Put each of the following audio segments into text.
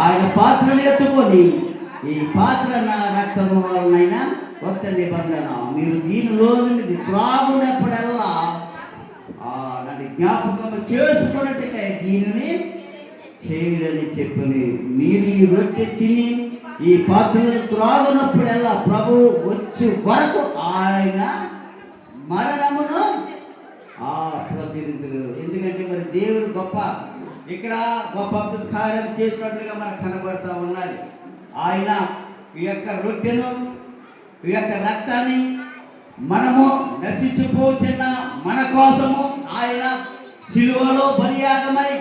ఆయన పాత్రను ఎత్తుకొని ఈ పాత్ర నా రక్తము వలనైనా కొత్త నిబంధన మీరు దీనిలో నుండి త్రాగునప్పుడల్లా నన్ను జ్ఞాపకం చేసుకున్నట్టుగా దీనిని చేయడని చెప్పని మీరు ఈ రొట్టె తిని ఈ పాత్రను త్రాగునప్పుడల్లా ప్రభు వచ్చి వరకు ఆయన మరణమును ప్రతినిధులు. ఎందుకంటే మరి దేవుడు గొప్ప ఇక్కడ గొప్ప కార్యం చేసినట్లుగా మనకు కనబడుతూ ఉన్నది. ఆయన ఈ యొక్క రొట్టెను ఈ యొక్క రక్తాన్ని మనము నశించిపోతున్న మన కోసము ఆయన సిలువలో బలియాగమై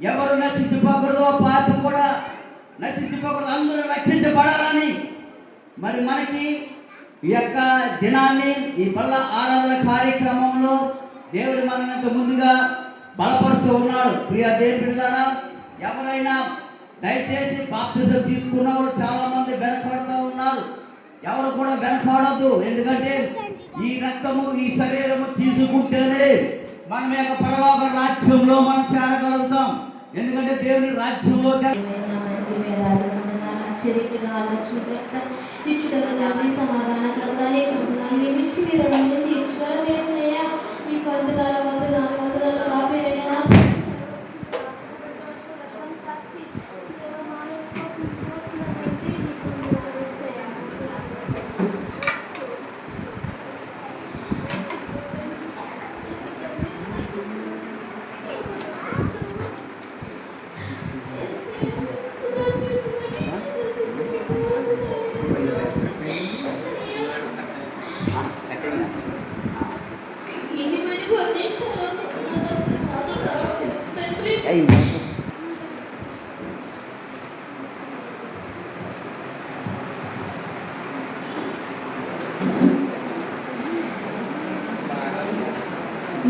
ఎవరు నశించిపోకూడదో పాప కూడా నశించిపోకూడదు, అందరూ రక్షించబడాలని మరి మనకి ఈ యొక్క దినాన్ని ఈ పళ్ళ ఆరాధన కార్యక్రమంలో దేవుడు మనకు ముందుగా బలపరుస్తూ ఉన్నాడు. ప్రియ దేవుని ద్వారా ఎవరైనా దయచేసి బాప్తిజం తీసుకున్న వాళ్ళు చాలా మంది వెనకబడుతూ ఉన్నారు. ఎవరు కూడా వెనకబడద్దు. ఎందుకంటే ఈ రక్తము ఈ శరీరము తీసుకుంటేనే మనం యొక్క పరలోక రాజ్యంలో మనం చేరగలుగుతాం. ఎందుకంటే దేవుని రాజ్యంలో సమాధానకర్తలే నియమించి మీరు తీర్చుకోలేసయ్యా ఈ పొందుదల కాపీ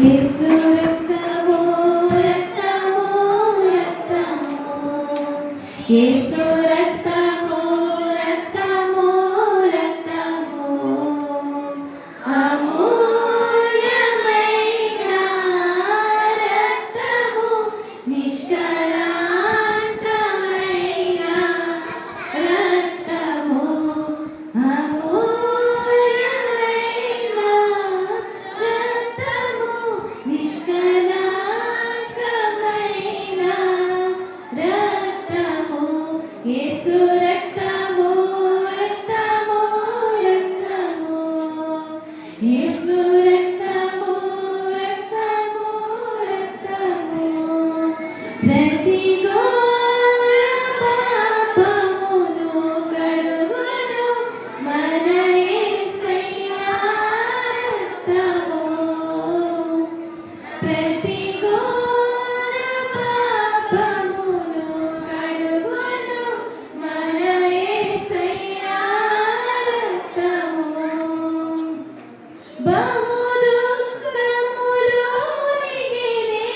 యేసు రక్తము రక్తము రక్తము యేసు రక్తము రక్తము రక్తము అమూల్యమైన రక్తము నిష్కళంకమైన రక్తము అమూల్యమైన రక్తము నిష్కళంకమైన రక్తము యేసు రక్తము రక్తము రక్తము యేసు రక్తము రక్తము రక్తము ప్రతి ఘోర పాపమును కడుగును మన యేసయ్య రక్తము ప్రతి ఘోర పాపమును కడుగును మన యేసయ్య రక్తము బహు దుఃఖములో మునిగినే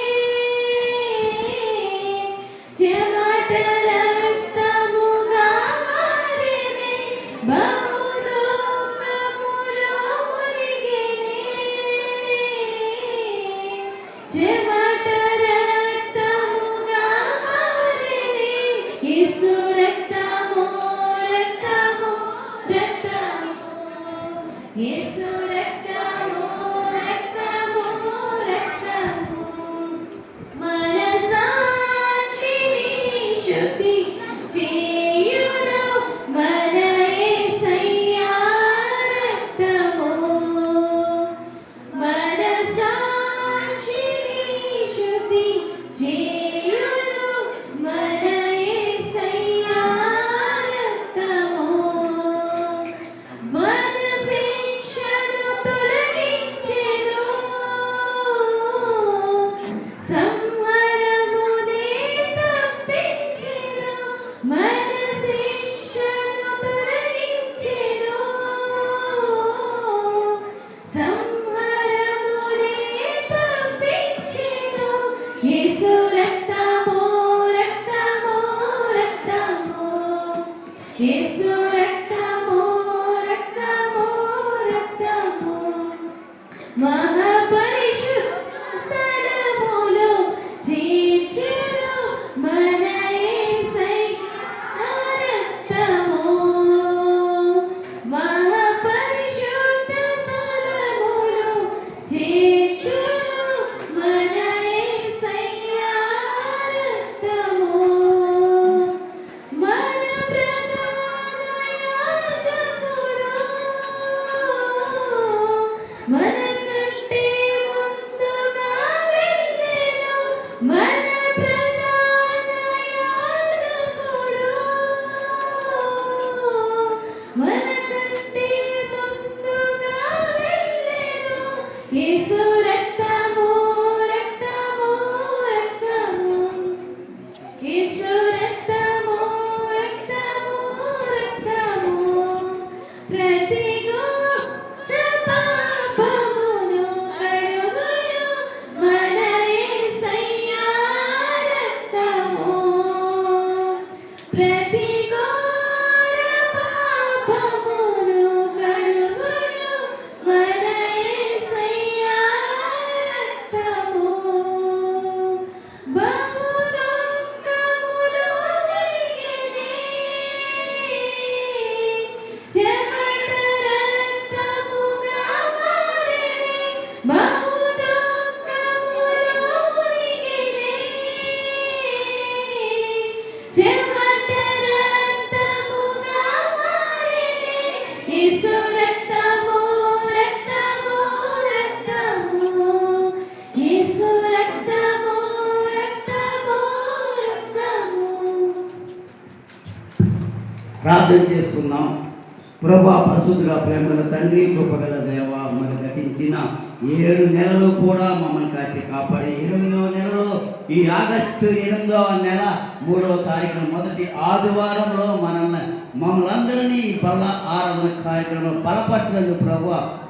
ప్రార్థన చేసుకున్నాం. ప్రభా పరిశుద్ధుల ప్రేమల తండ్రి, కృపగల దేవ, మరి గతించిన 7 నెలలు కూడా మమ్మల్ని కాచి కాపాడి 8వ నెలలో ఈ ఆగస్టు 8వ నెల 3వ తారీఖున మొదటి ఆదివారంలో మమ్మల్ని అందరినీ బల ఆరాధన కార్యక్రమంలో బలపరచినందుకు ప్రభు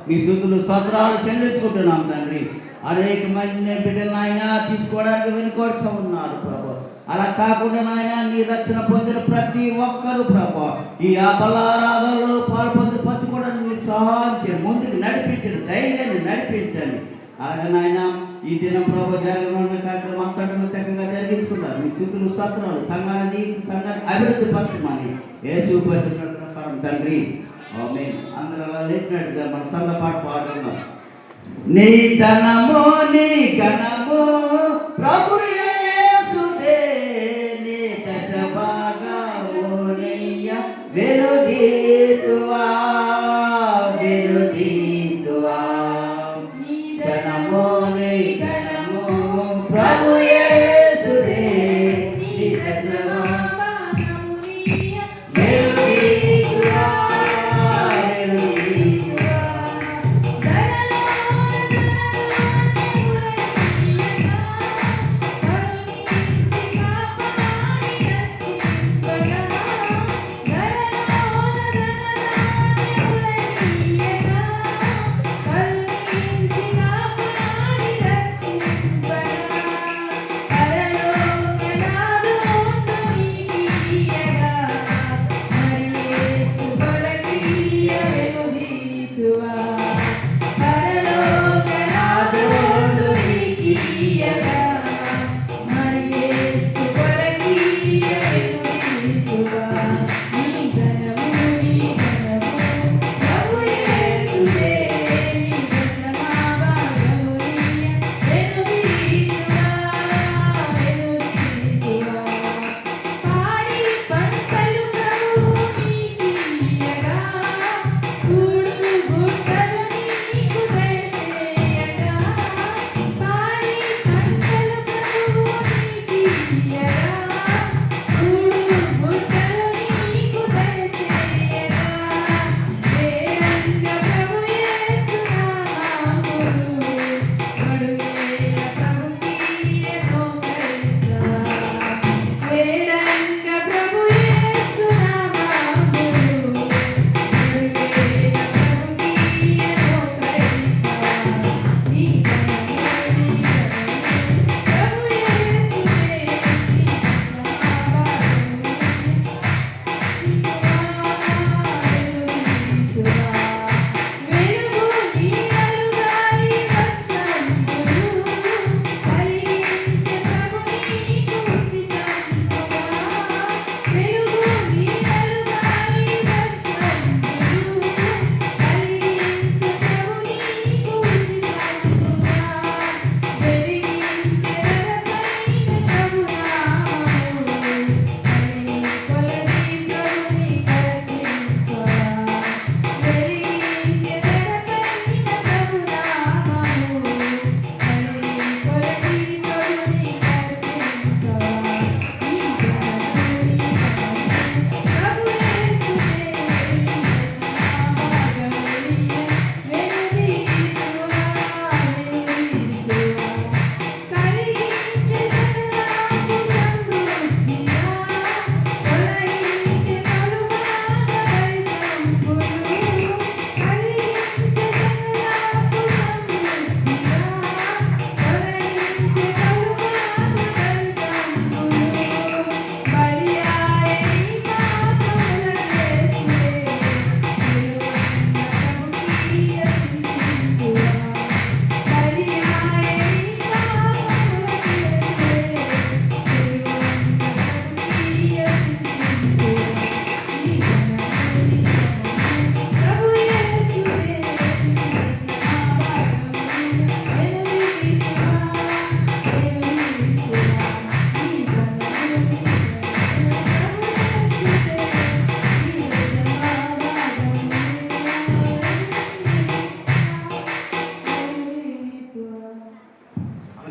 మీ స్తుతులు స్తోత్రాలు చెల్లించుకుంటున్నాం తండ్రి. అనేక మంది బిడ్డలు నాయన తీసుకోవడానికి వెనుకొడుతూ ఉన్నారు ప్రభు. అలా కాకుండా నాయన నీ రక్షణ పొందిన ప్రతి ఒక్కరు ప్రభు ఈ బలారాధనలో పంచుకోవడానికి మీరు సహాయం చేయండి, ముందుకు నడిపించండి, ధైర్యాన్ని నడిపించండి. అలాగే నాయన ఈ దినం ప్రభు జరగనున్న కార్యక్రమం అంతటా చక్కగా జరిగించుకుంటారు. మీ స్తుతులు స్తోత్రాలు సంఘాన్ని అభివృద్ధి పరచమని యేసు ప్రకారం తండ్రి ఆమేన్. అందరూ అలా లేచినట్టుగా మన సంఘ పాట పాడుతున్నాం. నీ ధనము నీ ఘనము ప్రభు యేసుదే, నీ దశ భాగమునయ్య వెలుగీతువా వెలుగీతువా. ధనము నీ ఘనము ప్రభు యేసుదే, నీ దశ భాగమునయ్య వెలుగీతువా వెలుగీతువా.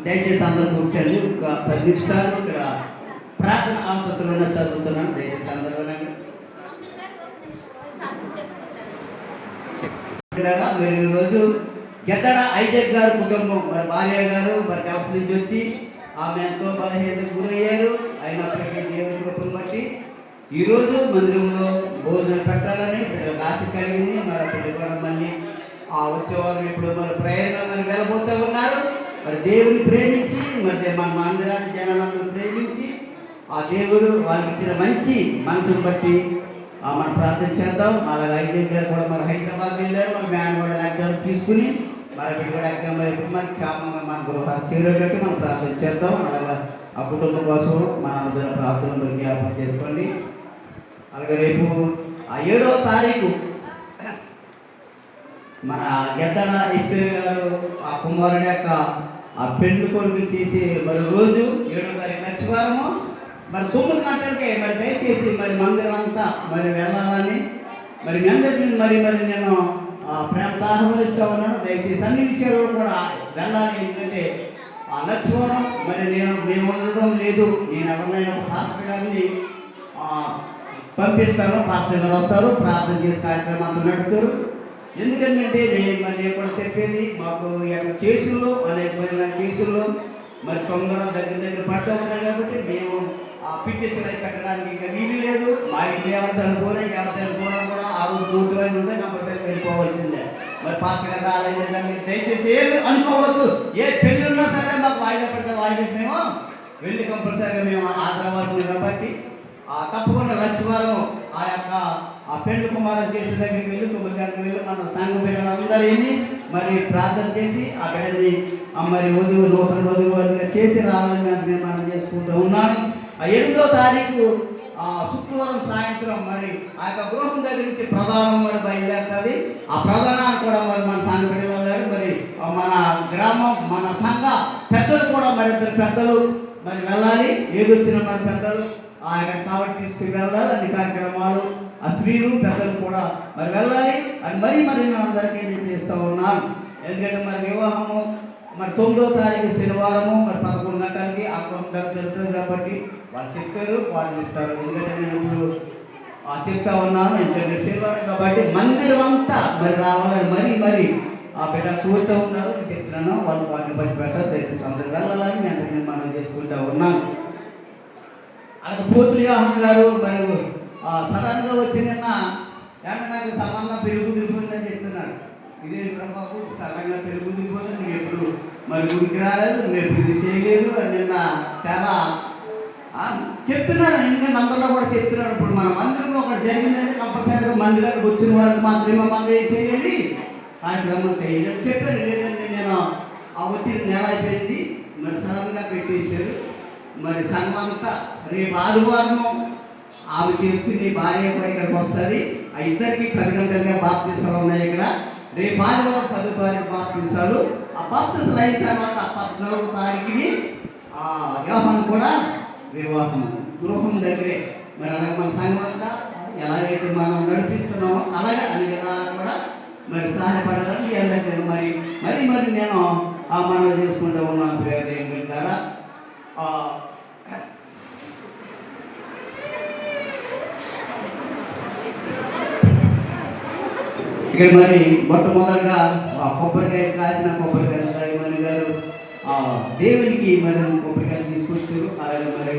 దయచేసి అందరూ కూర్చోండి. ఒక 10 నిమిషాలు ఇక్కడ ప్రార్థన ఆసుపత్రిలో చదువుతున్నాను. దయచేసి అందరూ మరి ఈరోజు గెద్దడ ఐజక్ గారు కుటుంబం మరి భార్య గారు మరి గల్ఫ్ నుంచి వచ్చి ఆమె ఎంతో బలహీనతకు గురయ్యారు. అయినప్పటికీ దేవుని కృపను బట్టి ఈరోజు మందిరంలో భోజనం పెట్టాలని బిడ్డకు ఆశ కలిగింది. మరి బిడ్డ కూడా మళ్ళీ వచ్చేవారు ఇప్పుడు మరి ప్రయాణంగా మరి వెళ్ళబోతూ ఉన్నారు. మరి దేవుని ప్రేమించి మరి మన మందిరాన్ని జనాలందరూ ప్రేమించి ఆ దేవుడు వాళ్ళకి ఇచ్చిన మంచి మనసును బట్టి మనం ప్రార్థన చేద్దాం. అలాగే ఐజక్ గారు కూడా మన హైదరాబాద్ వెళ్ళారు. మన మ్యాన్ కూడా ఎగ్జామ్ తీసుకుని మరి బిడ్డ కూడా ఎగ్జామ్ అయిపోయి మనకి క్షేమంగా మన గృహాలు చేరేటట్టు మనం ప్రార్థన చేద్దాం. అలాగా ఆ కుటుంబం కోసం మన అందరం ప్రార్థనలు జ్ఞాపకం చేసుకోండి. అలాగే రేపు ఆ 7వ తారీఖు మన గెద్దడ ఇస్త్రీ గారు ఆ కుమారుడు యొక్క ఆ పెళ్లి కొడుకు చేసి మరి రోజు 7వ తారీఖు లక్షవారము మరి 9 గంటలకే మరి దయచేసి మరి మందిరం అంతా మరి వెళ్ళాలని మరి మీ అందరికీ మరి నేను ప్రేమతో ఆహ్వానిస్తూ ఉన్నాను. దయచేసి అన్ని విషయాలు కూడా వెళ్ళాలి. ఎందుకంటే ఆ లక్ష్మణం మరి మేము ఉండడం లేదు. నేను ఎవరినైనా పాస్టర్ గారిని పంపిస్తాను. పాస్టర్ గారు వస్తారు, ప్రార్థన చేసి కార్యక్రమాలు నడుపుతారు. ఎందుకంటే నేను కూడా చెప్పేది మాకు ఈ యొక్క కేసుల్లో అనేకమైన కేసుల్లో మరి తొందర దగ్గర పడుతూ ఉన్నాయి కాబట్టి మేము ఆ పిటిషన్ అయి పెట్టడానికి ఇంకా వీలు లేదు. మా ఇంట్లో ఎవరు చనిపోయినా కూడా ఆ రోజు రోడ్డు వైపు ఉంటే కంపల్సరీ వెళ్ళిపోవాల్సిందే. మరి పాస్టర్ గారు రాలేదంటే దయచేసి ఏమి అనుకోవద్దు. ఏ పెళ్ళి ఉన్నా సరే మాకు వాయిదా పడితే వాయిదా మేము వెళ్ళి కంపల్సరీగా మేము ఆదరవాల్సింది కాబట్టి తప్పకుండా లక్ష్మవారం ఆ యొక్క ఆ పెళ్లి కుమారం చేసిన దగ్గరికి వెళ్ళి 9 గంటలకు వెళ్ళి మన సంఘ బిడ్డలందరూ వెళ్ళి మరి ప్రార్థన చేసి ఆ బిడ్డని మరి నూతన వధువుగా చేసి రావాలని మనం చేసుకుంటూ ఉన్నాను. ఆ 8వ తారీఖు శుక్రవారం సాయంత్రం మరి ఆ యొక్క గృహం దగ్గర నుంచి ప్రధానం మరి బయలుదేరుతుంది. ఆ ప్రధానాన్ని కూడా మరి మన సంఘ బిడ్డలు మరి మన గ్రామం మన సంఘ పెద్దలు కూడా మరి 2 పెద్దలు మరి వెళ్ళాలి. ఏదొచ్చిన మరి పెద్దలు ఆ యొక్క కాబట్టి తీసుకుని వెళ్ళాలి. అన్ని కార్యక్రమాలు ఆ స్త్రీలు పెద్దలు కూడా మరి వెళ్ళాలి అని మరి నేను అందరికీ నేను చేస్తూ ఉన్నాను. ఎందుకంటే మరి వివాహము మరి 9వ తారీఖు శనివారము మరి 11 గంటలకి ఆ కుటుంబం జరుగుతుంది కాబట్టి వాళ్ళు చెప్తారు, వాళ్ళు ఇస్తారు. ఎందుకంటే నేను ఇప్పుడు చెప్తా ఉన్నాను. ఎందుకంటే శనివారం కాబట్టి మందిరం అంతా మరి రావాలని మరి ఆ బిడ్డ కూర్చో ఉన్నారు. చెప్తున్నాను వాళ్ళు వాటిని పచ్చి పెడతారు. దయచేసి అందరు వెళ్ళాలని నేను మనం చేసుకుంటూ ఉన్నాను. అలాగే పోతులు యోహాన్ గారు మరి సడన్గా వచ్చి నిన్న నాకు సంబంధం పెరుగుదిరిపోయిందని చెప్తున్నాడు. ఇదే ప్రభాకు సడన్గా పెరుగుదిరిపోతుంది. నువ్వు ఎప్పుడు మరి గుడికి రాలేదు, నువ్వు ఎప్పుడు ఇది చేయలేదు అని నిన్న చాలా చెప్తున్నాడు. ఎందుకంటే మందిరంలో కూడా చెప్తున్నాడు. ఇప్పుడు మన మందిరంలో ఒకటి జరిగిందంటే కంపల్సరీగా మందిరానికి వచ్చిన వాళ్ళకి మాత్రమే మనం ఏం చేయాలి, కార్యక్రమం చేయాలి చెప్పాను. లేదంటే నేను వచ్చిన నెల అయిపోయింది మరి సడన్గా పెట్టేశారు. మరి సంఘం అంతా రేపు ఆదివారం ఆమె చేసుకుని భార్య కూడా ఇక్కడికి వస్తుంది. ఆ ఇద్దరికి 10 గంటలుగా బాప్తీసాలు ఉన్నాయి. ఇక్కడ రేపు ఆదివారం 10వ తారీఖు బాప్తీసాలు. ఆ బాప్తీసాలు అయిన తర్వాత 14వ తారీఖుని యోహాను కూడా వివాహం గృహం దగ్గరే. మరి అలాగే మన సంఘం అంతా ఎలాగైతే మనం నడిపిస్తున్నామో అలాగే అన్ని విధాలు కూడా మరి సహాయపడాలని అందరికీ మరి నేను మనం చేసుకుంటూ ఉన్నాను. ప్రియ దేవుని ద్వారా ఇక్కడ మరి మొట్టమొదటిగా కొబ్బరికాయ కాసిన కొబ్బరికాయ మరి గారు దేవునికి మరి కొబ్బరికాయలు తీసుకొచ్చారు. అలాగే మరి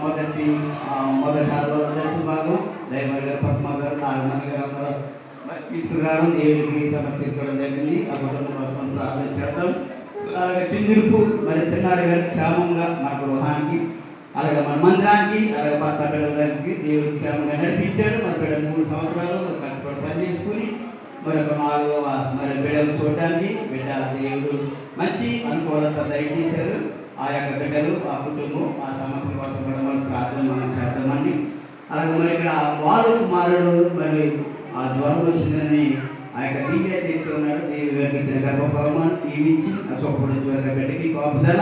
మొదటి దర్శన భాగం దైవరి గారు, పద్మ గారు, నాగమణి గారు అందరూ మరి తీసుకురావడం దేవునికి సమర్పించడం జరిగింది. ఆ కుటుంబం కోసం ప్రార్థన చేద్దాం. అలాగే చిందిరుపు మరి చిన్నారి గారు క్షేమంగా మా గృహానికి అలాగే మన మందిరానికి అలాగే భర్త బిడ్డల దగ్గరికి దేవుడికి క్షేమంగా నడిపించాడు. మన బిడ్డ 3 సంవత్సరాలు మరి కష్టపడి పని చేసుకుని మరి ఒక 4వ మరి బిడ్డలు చూడడానికి బిడ్డ దేవుడు మంచి అనుకూలత దయచేశారు. ఆ యొక్క బిడ్డలు ఆ కుటుంబం ఆ సమస్యల కోసం కూడా మనం ప్రార్థన మనం చేద్దామండి. అలాగే మరి ఇక్కడ వారు కుమారుడు మరి ఆ జ్వరం వచ్చిందని ఆ యొక్క దివ్య చెప్తూ ఉన్నారు. దేవి గారికి ఇచ్చిన గర్భఫలము ఇవించి ఆ చొప్పుడు జ్వర బిడ్డకి కాపుదల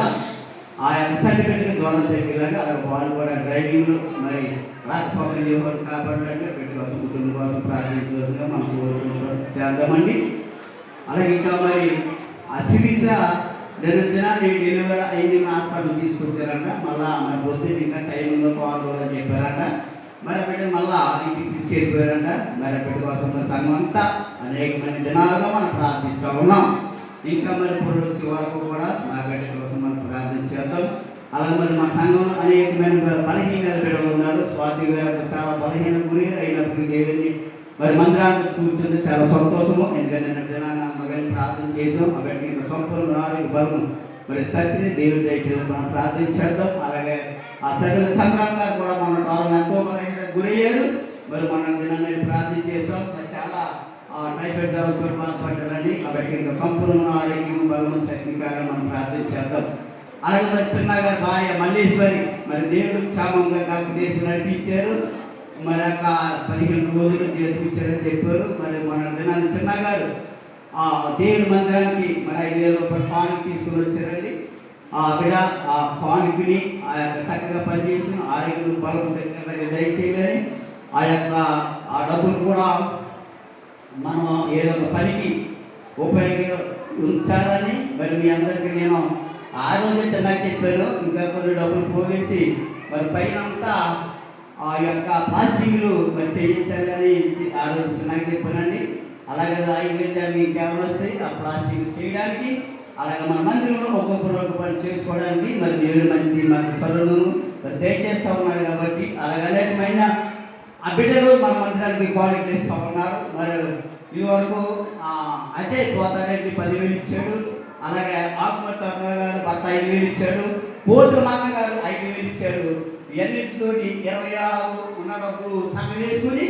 ఆ యొక్క సర్టిఫికెట్కి జ్వరం తగ్గేలాగా అలాగే వాళ్ళు కూడా డ్రైవింగ్లో మరి రాకపోకలు ఎవరు కాపాడినట్టు బిడ్డ కోసం కుటుంబం కోసం ప్రార్థించవలసిగా మనం కోరుకుంటూ చేద్దామండి. అలాగే ఇంకా మరి ఆ శిరీష దినాన్ని డెలివరీ అయ్యి హాస్పిటల్ తీసుకొచ్చారంట. మళ్ళీ మరి పొద్దున్న ఇంకా టైం ఉందో 4 రోజులు చెప్పారంట. మరి ఆ బిడ్డ మళ్ళా ఇంటికి తీసుకెళ్ళిపోయారంట. మరి ఆ బిడ్డ కోసం మన సంఘం అంతా అనేకమైన దినాలుగా మనం ప్రార్థిస్తూ ఉన్నాం. ఇంకా మరి ఇప్పుడు వచ్చే వరకు కూడా మా బిడ్డ కోసం మనం ప్రార్థన చేద్దాం. అలాగే మరి మా సంఘంలో అనేకమైన బలహీన బిడ్డలు ఉన్నారు. స్వాతి గారు చాలా బలహీన గురి అయినప్పుడు దేవుని మరి మందిరాన్ని కూర్చుంటే చాలా సంతోషము. ఎందుకంటే నిన్న దినాన్ని అందరినీ ప్రార్థన చేసాం. ఆ బిడ్డకి ఇంకా సంపూర్ణ ఆరోగ్య బలం మరి సత్యని దేవుడి దయచేసి మనం ప్రార్థన చేద్దాం. అలాగే ఆ సరైన సంక్రాంతి గారు కూడా మన కాలం ఎంతో బలహీన గురయ్యారు. మరి మనం దినాన్ని ప్రార్థన చేసాం. చాలా టైఫాయిడ్ జ్వరంతో బాధపడ్డారని ఆ బిడ్డకి ఇంకా సంపూర్ణ ఆరోగ్యం బలం శక్తికారం మనం ప్రార్థన చేద్దాం. అలాగే మరి చిన్నగా భార్య మల్లేశ్వరి మరి దేవుడు క్షేమంగా కాకు చేసి నడిపించారు. మరి అక్క 15 రోజులు చేర్పించారని చెప్పారు. మరి మన దినాన్ని చిన్నగారు ఆ దేవుడి మందిరానికి మరి 5,000 రూపాయల కానుక తీసుకుని వచ్చారండి. ఆ బిడ ఆ కానుకని ఆ యొక్క చక్కగా పనిచేసిన ఆరోగ్యం బలం శక్తి దయచేయాలని ఆ యొక్క ఆ డబ్బులు కూడా మనం ఏదో ఒక పనికి ఉపయోగించాలని మరి మీ అందరికీ నేను ఆ రోజే చిన్నగా చెప్పాను. ఇంకా కొన్ని డబ్బులు పోగేసి మరి పైన అంతా ఆ యొక్క ప్లాస్టిక్లు మరి చేయించాలని ఆ రోజు చిన్నగా చెప్పానండి. అలాగే 5,000 ఇంకేమైనా వస్తాయి ఆ ప్లాస్టిక్ చేయడానికి. అలాగే మన మందిరంలో ఒక్కొక్క పని చేసుకోవడానికి మరి దేవుడు మంచి మనకు త్వరను మరి దయచేస్తూ ఉన్నాడు. కాబట్టి అలాగే అనేకమైన ఆ బిడ్డలు మన మందిరానికి క్వాలిటీ ఇస్తూ ఉన్నారు. మరి ఇదివరకు అజయ్ పోతారెడ్డి 10,000 ఇచ్చాడు. అలాగే ఆకుమతి గారు భర్త 5,000 ఇచ్చాడు. పోతుల మామ గారు 5,000 ఇచ్చాడు. ఇవన్నిటితోటి 26 ఉన్న డబ్బులు సంగం వేసుకుని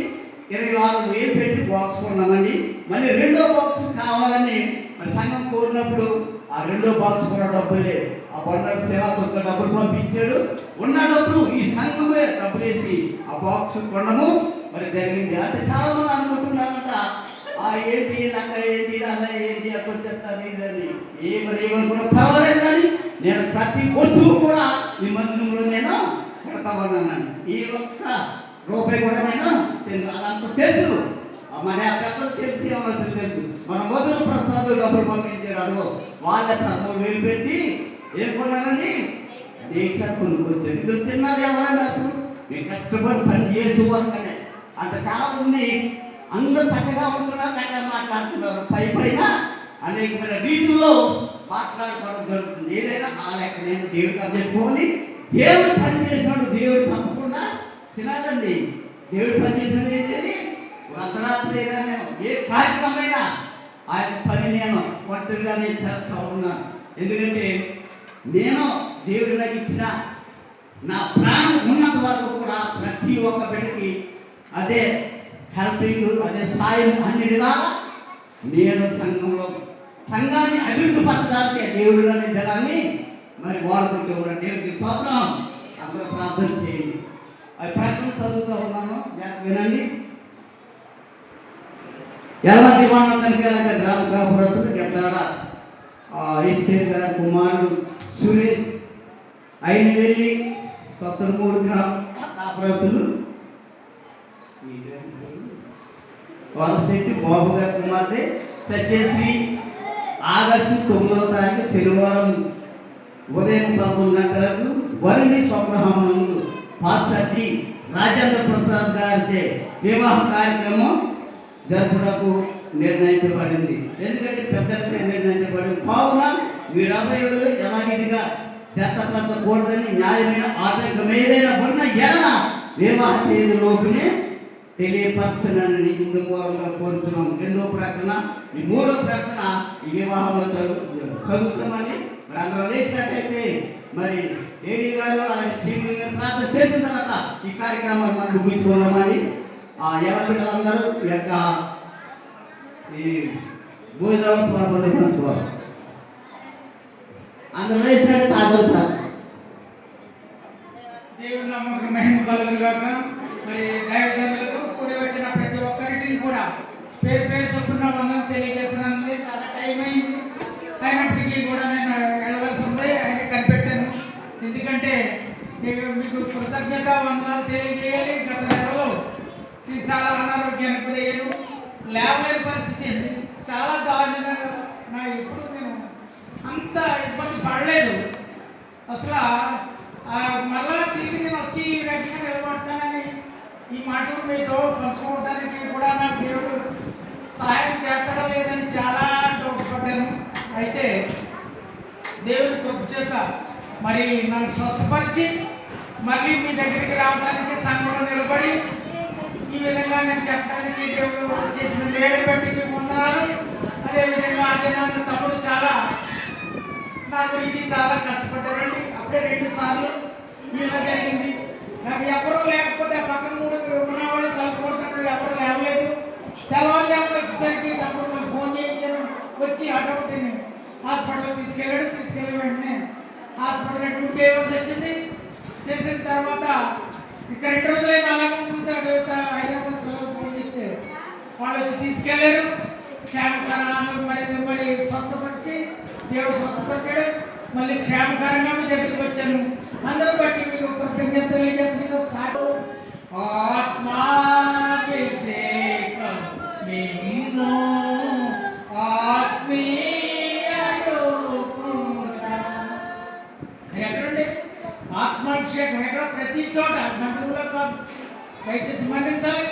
26,000 పెట్టి బాక్స్ కొన్నామండి. మళ్ళీ రెండో బాక్స్ కావాలని మరి సంఘం కోరినప్పుడు ఆ రెండో బాక్స్ కూడా డబ్బులు లేదు. ఆ బండారు సేవకు డబ్బులు పంపించాడు. ఉన్న డబ్బులు ఈ సంఘమే డబ్బులు వేసి ఆ బాక్స్ కొనడము మరి జరిగింది. అంటే చాలా మంది అనుకుంటున్నారంట ఏంటి నాకు ఏంటి అలా ఏంటి అక్కడ చెప్తాను ఇదని ఏమని కూడా పర్వాలేదు. కానీ నేను ప్రతి వస్తువు కూడా ఈ మందిరంలో నేను పెడతా ఉన్నాను. ఈ ఒక్క రూపాయి కూడా నేను అదంతా తెలుసు. మన పెద్దలు తెలిసి ఎవరు తెలుసు. మన మొదలు ప్రసాద్ డబ్బులు పంపించాడు. అదిగో వాళ్ళ 13,000 పెట్టి ఏం కొన్నారని దీక్ష కొనుక్కొచ్చారు. ఇది తిన్నది ఎవరండి అసలు? మేము కష్టపడి పని చేసుకోవాలనే అంత చాలా మంది అందరూ చక్కగా ఉంటున్నారు, చక్కగా మాట్లాడుతున్నారు. పైన అనేకమైన రీతుల్లో మాట్లాడుకోవడం జరుగుతుంది. ఏదైనా ఆ లెక్క నేను దేవుడికి చెప్పుకొని దేవుడు పని చేసినాడు. దేవుడు తప్పకుండా తినాలండి. దేవుడు పని చేసినాడు ఏంటి అర్ధరాత్రి అయినా నేను ఏ కార్యక్రమమైనా ఆ యొక్క పని నేను పట్టుగా నేను చేస్తా ఉన్నాను. ఎందుకంటే నేను దేవుడి నాకు ఇచ్చిన నా ప్రాణం ఉన్నంత వరకు కూడా ప్రతి ఒక్క బిడ్డకి అదే హెల్పింగ్ అదే సాయం అన్ని విధాలా నేను సంఘాన్ని అభివృద్ధి పరచడానికి దేవుడు అనే జనాన్ని మరి వాడుకుంటూ ఉన్న దేవుడికి స్తోత్రం. అందరూ ప్రార్థన చేయండి. అవి ప్రకటన చదువుతూ ఉన్నాను, వినండి. ఎలాంటి మండలానికి అలాగే గ్రామ కాపురస్తులు గెద్దాడ ఈశ్వర్ గారి కుమారుడు సురేష్ ఆయన వెళ్ళి 3 గ్రామ కాపురస్తులు వారశెట్టి బాబు గారి కుమార్తె సత్యశ్రీ ఆగస్టు 9వ తారీఖు శనివారం ఉదయం 11 గంటలకు వరిని స్వగ్రహమునందు పాస్టర్ జి రాజేంద్ర ప్రసాద్ గారిచే వివాహ కార్యక్రమం జరుపుటకు నిర్ణయించబడింది. ఎందుకంటే పెద్దలతో నిర్ణయించబడింది. కావున మీరు అభయలు ఎలాగిదిగా జతపరచకూడదని న్యాయమైన ఆటంకం ఏదైనా ఉన్న ఎడల వివాహ తేదీలోపునే తెలియపరచనని ఇందు మూలంగా కోరుతున్నాం. 2వ ప్రకటన ఈ 3వ ప్రకటన ఈ వివాహంలో చదువుతామని మరి అందులో లేచినట్టయితే మరి ఏడి గారు అలాగే శ్రీమతి గారు ప్రార్థన చేసిన తర్వాత ఈ కార్యక్రమాన్ని మనం ముగించుకున్నామని ఎవరి బిడ్డలందరూ ఈ యొక్క ఈ భోజనాలు పంచుకోవాలి. అందులో లేచినట్టయితే ఆగలుగుతారు. దేవుని నమ్మకం మహిమ కలుగుగాక. మరి దైవజనులకు కూడి వచ్చిన ప్రతి ఒక్కరికి కూడా పేరు పేరు చొప్పున వందలు తెలియజేస్తున్నాను. చాలా టైం అయింది, అయినప్పటికీ కూడా నేను వెళ్ళవలసి ఉంది. ఆయన కనిపెట్టాను. ఎందుకంటే మీకు కృతజ్ఞత వందనాలు తెలియజేయాలి. గత నెలలో నేను చాలా అనారోగ్యానికి గురయ్యాను, లేవలేని పరిస్థితి అండి. చాలా దారుణంగా ఎప్పుడు నేను అంత ఇబ్బంది పడలేదు అసలు. మళ్ళా తిరిగి నేను వచ్చి వెంటనే నిలబడతానని ఈ మాటలు మీతో పంచుకోవడానికి కూడా నాకు దేవుడు సహాయం చేస్తాడో లేదని చాలా డౌట్పడ్డాను. అయితే దేవుడి కృప చేత మరి నన్ను స్వస్థపరిచి మళ్ళీ మీ దగ్గరికి రావడానికి సంఘంలో నిలబడి ఈ విధంగా నేను చెప్పడానికి దేవుడు చేసిన మేలు బట్టి మీకు వందనాలు. అదేవిధంగా అదే నన్ను తమ్ముడు చాలా నా గురించి చాలా కష్టపడ్డారండి. అప్పుడే 2 సార్లు ఇలా జరిగింది. నాకు ఎవరూ లేకపోతే పక్కన కూడా ఉన్నవాళ్ళు తలుపుకుంటున్నప్పుడు ఎవరు లేవలేదు. తెల్లవారుజామున వచ్చేసరికి తప్పుడు నాకు ఫోన్ చేయించాను. వచ్చి అటొకటిని హాస్పిటల్కి తీసుకెళ్ళి వెంటనే హాస్పిటల్ అడ్మిట్ చేయవలసి వచ్చింది. చేసిన తర్వాత ఇక్కడ 2 రోజులైనా అలాగే ఉంటుంది. హైదరాబాద్ పిల్లలు ఫోన్ చేస్తే వాళ్ళు వచ్చి తీసుకెళ్లారు. క్షేమకరాలు మరి స్వస్థపరిచి దేవుడు స్వస్థపరిచాడు. మళ్ళీ క్షేమకరంగా మీ దగ్గరికి వచ్చాను. అందరూ బట్టి మీకు కృతజ్ఞత తెలియజేస్తుంది. ఆత్మాభిషేకం నిన్ను ఎక్కడండి ఆత్మాభిషేకం? ఎక్కడ? ప్రతి చోట మందిరంలో కాదు. దయచేసి మన్నించాలి.